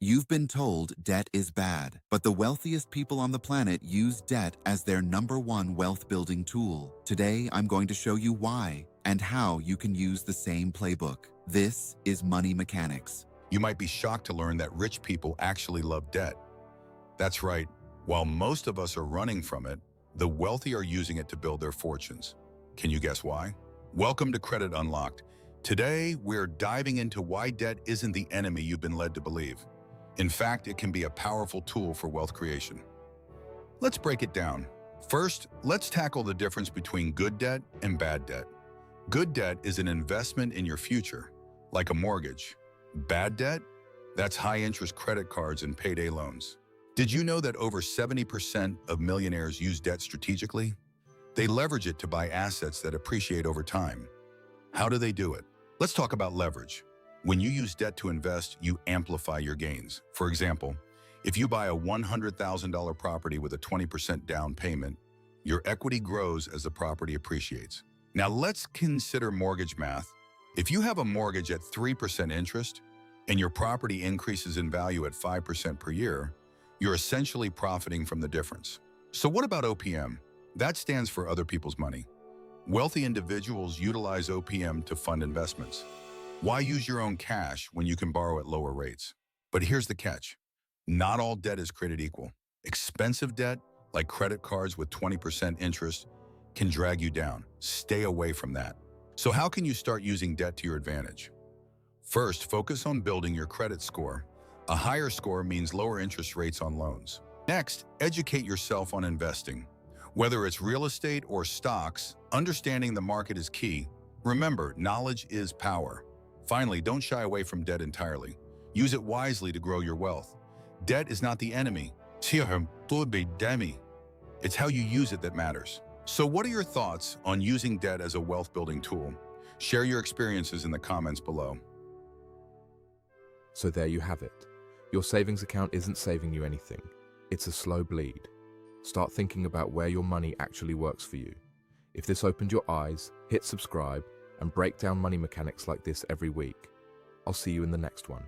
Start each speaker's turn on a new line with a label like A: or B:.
A: You've been told debt is bad, but the wealthiest people on the planet use debt as their #1 wealth-building tool. Today, I'm going to show you why and how you can use the same playbook. This is Money Mechanics.
B: You might be shocked to learn that rich people actually love debt. That's right. While most of us are running from it, the wealthy are using it to build their fortunes. Can you guess why? Welcome to Credit Unlocked. Today, we're diving into why debt isn't the enemy you've been led to believe. In fact, it can be a powerful tool for wealth creation. Let's break it down. First, let's tackle the difference between good debt and bad debt. Good debt is an investment in your future, like a mortgage. Bad debt? That's high-interest credit cards and payday loans. Did you know that over 70% of millionaires use debt strategically? They leverage it to buy assets that appreciate over time. How do they do it? Let's talk about leverage. When you use debt to invest, you amplify your gains. For example, if you buy a $100,000 property with a 20% down payment, your equity grows as the property appreciates. Now let's consider mortgage math. If you have a mortgage at 3% interest and your property increases in value at 5% per year, you're essentially profiting from the difference. So what about OPM? That stands for other people's money. Wealthy individuals utilize OPM to fund investments. Why use your own cash when you can borrow at lower rates? But here's the catch. Not all debt is created equal. Expensive debt, like credit cards with 20% interest, can drag you down. Stay away from that. So how can you start using debt to your advantage? First, focus on building your credit score. A higher score means lower interest rates on loans. Next, educate yourself on investing. Whether it's real estate or stocks, understanding the market is key. Remember, knowledge is power. Finally, don't shy away from debt entirely. Use it wisely to grow your wealth. Debt is not the enemy. It's how you use it that matters. So what are your thoughts on using debt as a wealth-building tool? Share your experiences in the comments below.
C: So there you have it. Your savings account isn't saving you anything. It's a slow bleed. Start thinking about where your money actually works for you. If this opened your eyes, hit subscribe and break down money mechanics like this every week. I'll see you in the next one.